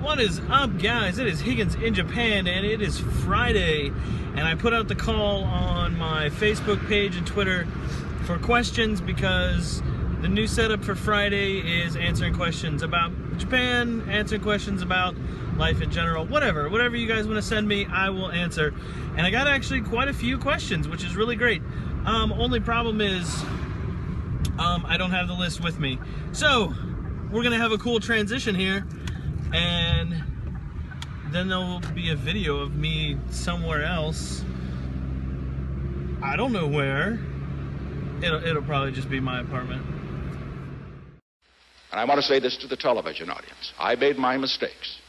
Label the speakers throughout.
Speaker 1: What is up, guys? It is Higgins in Japan, and it is Friday, and I put out the call on my Facebook page and Twitter for questions because the new setup for Friday is answering questions about Japan, answering questions about life in general, whatever you guys want to send me, I will answer. And I got actually quite a few questions, which is really great. Only problem is I don't have the list with me. So we're gonna have a cool transition here, and then there will be a video of me somewhere else. I don't know where. It'll probably just be my apartment.
Speaker 2: And I want to say this to the television audience. I made my mistakes,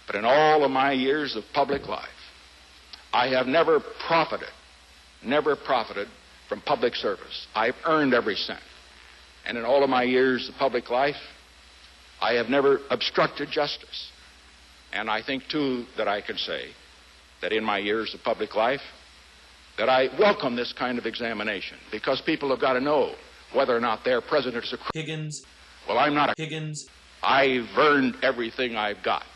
Speaker 2: but in all of my years of public life, I have never profited from public service. I've earned every cent. And in all of my years of public life, I have never obstructed justice. And I think, too, that I can say that in my years of public life, that I welcome this kind of examination, because people have got to know whether or not their president is a
Speaker 1: Higgins.
Speaker 2: Well, I'm not a
Speaker 1: Higgins.
Speaker 2: I've earned everything I've got.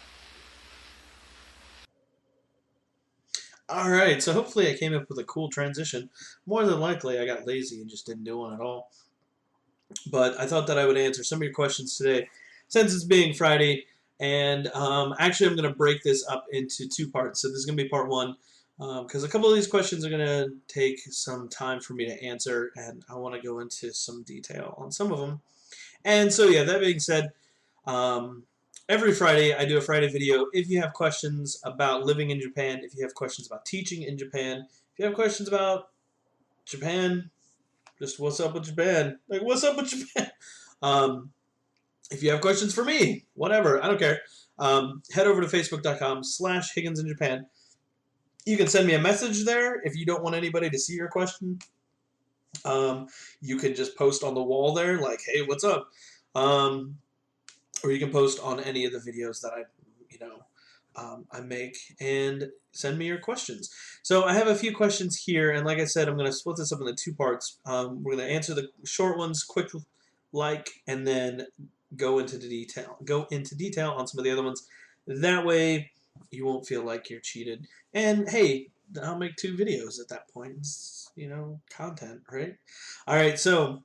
Speaker 1: All right, so hopefully I came up with a cool transition. More than likely, I got lazy and just didn't do one at all. But I thought that I would answer some of your questions today, since it's being Friday. And actually, I'm going to break this up into two parts. So this is going to be part one, because a couple of these questions are going to take some time for me to answer, and I want to go into some detail on some of them. And so, yeah, that being said, every Friday I do a Friday video. If you have questions about living in Japan, if you have questions about teaching in Japan, if you have questions about Japan, just what's up with Japan? Like, what's up with Japan? If you have questions for me, whatever, I don't care. Head over to facebook.com/HigginsInJapan. You can send me a message there if you don't want anybody to see your question. You can just post on the wall there, like, hey, what's up? Or you can post on any of the videos that I make, and send me your questions. So I have a few questions here, and like I said, I'm going to split this up into two parts. We're going to answer the short ones quick, and then go into detail on some of the other ones. That way, you won't feel like you're cheated. And hey, I'll make two videos at that point. It's, content, right? All right. So,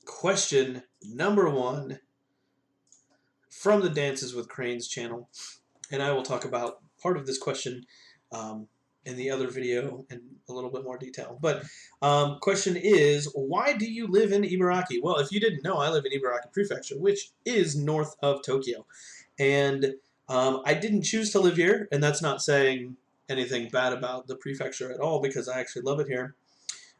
Speaker 1: question number one from the Dances with Cranes channel, and I will talk about part of this question in the other video in a little bit more detail. But question is, why do you live in Ibaraki? Well, if you didn't know, I live in Ibaraki Prefecture, which is north of Tokyo. And I didn't choose to live here, and that's not saying anything bad about the prefecture at all, because I actually love it here.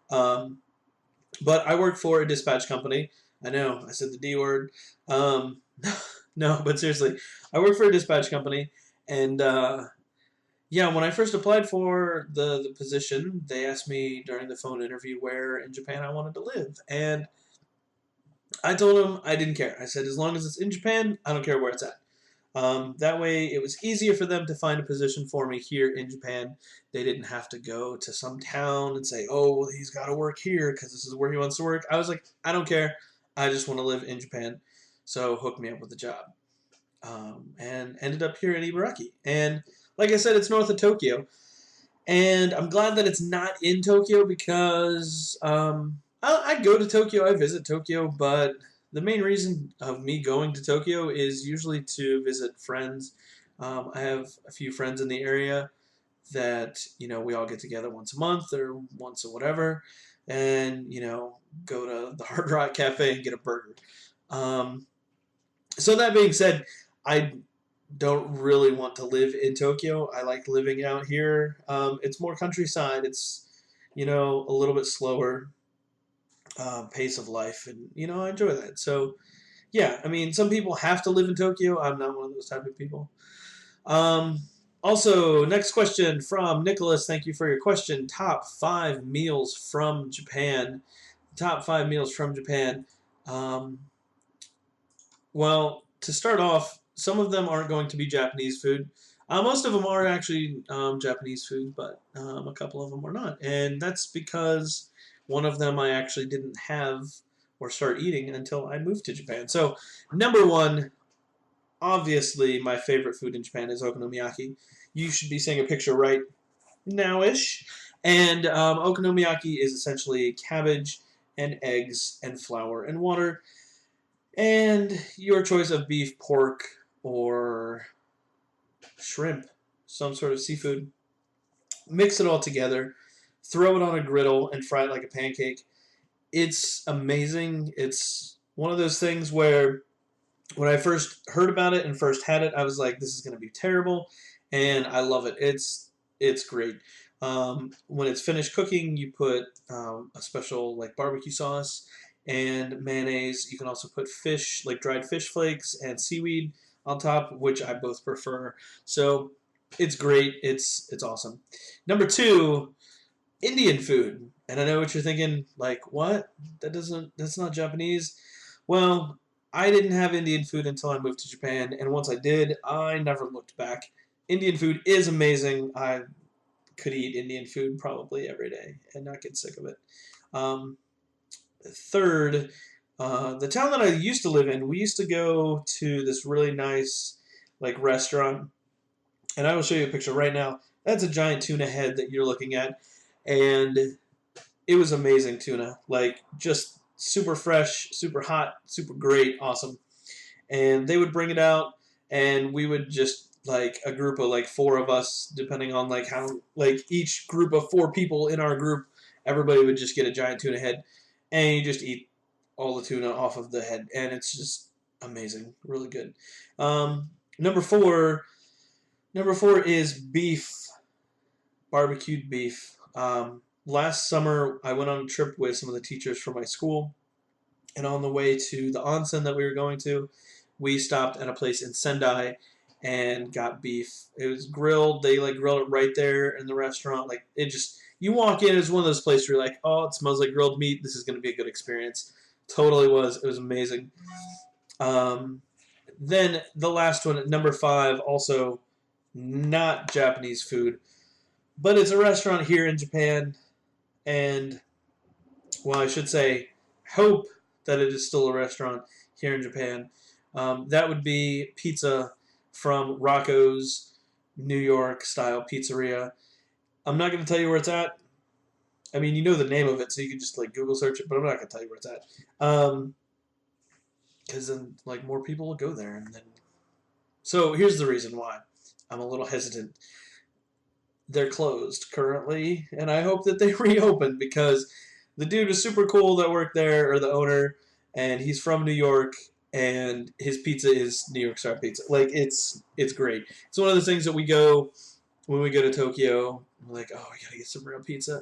Speaker 1: But I work for a dispatch company. I know, I said the D word. No, but seriously, I work for a dispatch company, and yeah, when I first applied for the position, they asked me during the phone interview where in Japan I wanted to live, and I told them I didn't care. I said, as long as it's in Japan, I don't care where it's at. That way, it was easier for them to find a position for me here in Japan. They didn't have to go to some town and say, oh, well, he's got to work here because this is where he wants to work. I was like, I don't care. I just want to live in Japan. So hook me up with a job. And ended up here in Ibaraki. And like I said, it's north of Tokyo. And I'm glad that it's not in Tokyo, because I go to Tokyo, I visit Tokyo, but the main reason of me going to Tokyo is usually to visit friends. I have a few friends in the area that, we all get together once a month or once or whatever, and, go to the Hard Rock Cafe and get a burger. So that being said, I don't really want to live in Tokyo. I like living out here. It's more countryside. It's, a little bit slower pace of life, and, I enjoy that. So, yeah, I mean, some people have to live in Tokyo. I'm not one of those type of people. Also, next question from Nicholas. Thank you for your question. Top 5 meals from Japan. Top 5 meals from Japan. Well, to start off, some of them aren't going to be Japanese food. Most of them are actually Japanese food, but a couple of them are not. And that's because one of them I actually didn't have or start eating until I moved to Japan. So, number one, obviously, my favorite food in Japan is okonomiyaki. You should be seeing a picture right now-ish. And okonomiyaki is essentially cabbage and eggs and flour and water and your choice of beef, pork, or shrimp, some sort of seafood. Mix it all together, throw it on a griddle, and fry it like a pancake. It's amazing. It's one of those things where when I first heard about it and first had it, I was like, "This is going to be terrible," and I love it. It's great. When it's finished cooking, you put a special like barbecue sauce and mayonnaise. You can also put fish, like dried fish flakes and seaweed on top, which I both prefer. So it's great. It's awesome. Number two, Indian food. And I know what you're thinking, like, what? That's not Japanese. Well, I didn't have Indian food until I moved to Japan, and once I did, I never looked back. Indian food is amazing. I could eat Indian food probably every day and not get sick of it. Um, Third, the town that I used to live in, we used to go to this really nice like restaurant, and I will show you a picture right now. That's a giant tuna head that you're looking at, and it was amazing tuna. Like just super fresh, super hot, super great, awesome. And they would bring it out, and we would just like a group of like four of us, depending on like how like each group of four people in our group, everybody would just get a giant tuna head, and you just eat all the tuna off of the head, and it's just amazing, really good. Um, number four, number four is beef, barbecued beef. Last summer, I went on a trip with some of the teachers from my school, and on the way to the onsen that we were going to, we stopped at a place in Sendai and got beef. It was grilled. They like grilled it right there in the restaurant. Like it just, you walk in, it's one of those places where you're like, oh, it smells like grilled meat. This is going to be a good experience. Totally was. It was amazing. Um, then the last one, number five, also not Japanese food, but it's a restaurant here in Japan, and well, I should say, hope that it is still a restaurant here in Japan. That would be pizza from Rocco's New York style pizzeria. I'm not going to tell you where it's at. I mean, you know the name of it, so you can just like Google search it, but I'm not going to tell you where it's at. Because then like more people will go there, and then. So here's the reason why I'm a little hesitant. They're closed currently, and I hope that they reopen because the dude was super cool that worked there, or the owner, and he's from New York, and his pizza is New York style pizza. Like it's great. It's one of those things that we go when we go to Tokyo. We're like, oh, we gotta get some real pizza.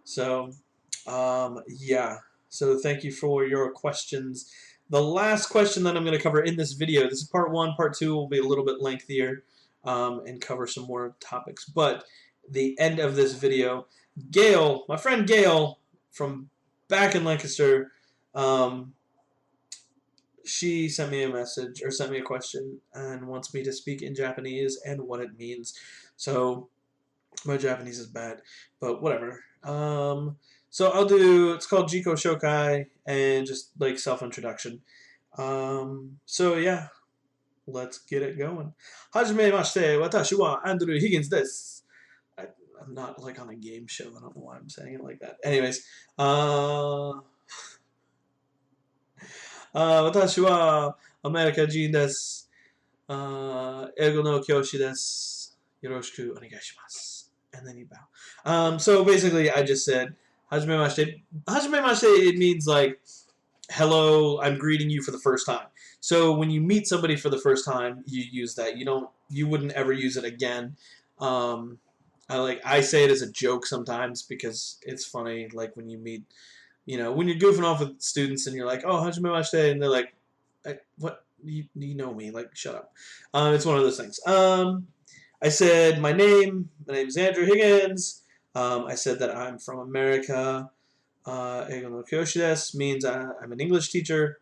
Speaker 1: So, yeah. So thank you for your questions. The last question that I'm going to cover in this video, this is part one. Part two will be a little bit lengthier and cover some more topics. But the end of this video, Gail, my friend Gail from back in Lancaster, she sent me a message or sent me a question and wants me to speak in Japanese and what it means. So my Japanese is bad, but whatever. So I'll do, it's called Jiko Shokai and just like self-introduction. So yeah, let's get it going. Hajimemashite, watashi wa Andrew Higgins desu. I'm not like on a game show. I don't know why I'm saying it like that. Anyways, 私はアメリカ人です。英語の教師です。よろしくお願いします。And then you bow. So basically, I just said, Hajimemashite. Hajimemashite, it means like, hello, I'm greeting you for the first time. So when you meet somebody for the first time, you use that. You wouldn't ever use it again. I say it as a joke sometimes because it's funny. Like when you meet, when you're goofing off with students and you're like, oh, how'd you make my day? And they're like, what? You know me? Like, shut up. It's one of those things. I said my name. My name is Andrew Higgins. I said that I'm from America. Eigo no kyoshi desu means I'm an English teacher.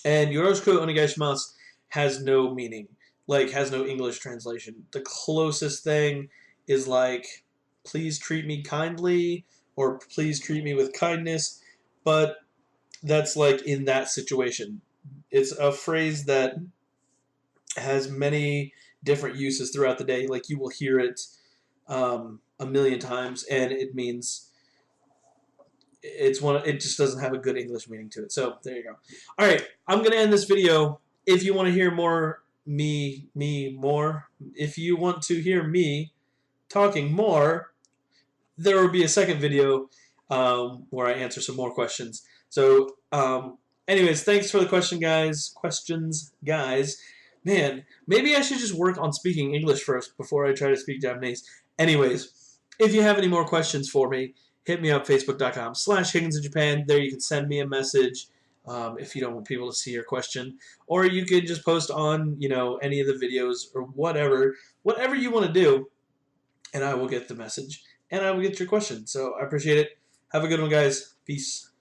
Speaker 1: And yoroshiku onegaishimasu has no meaning. Like, has no English translation. The closest thing is like, please treat me kindly, or please treat me with kindness, but that's like in that situation. It's a phrase that has many different uses throughout the day. Like you will hear it a million times, and it means it's one. It just doesn't have a good English meaning to it. So there you go. All right, I'm gonna end this video. If you want to hear more more, if you want to hear me talking more, there will be a second video where I answer some more questions. So, anyways, thanks for the questions, guys. Man, maybe I should just work on speaking English first before I try to speak Japanese. Anyways, if you have any more questions for me, hit me up, facebook.com/Higgins in Japan. There you can send me a message if you don't want people to see your question. Or you can just post on, any of the videos or whatever you want to do, and I will get the message and I will get your question. So I appreciate it. Have a good one, guys. Peace.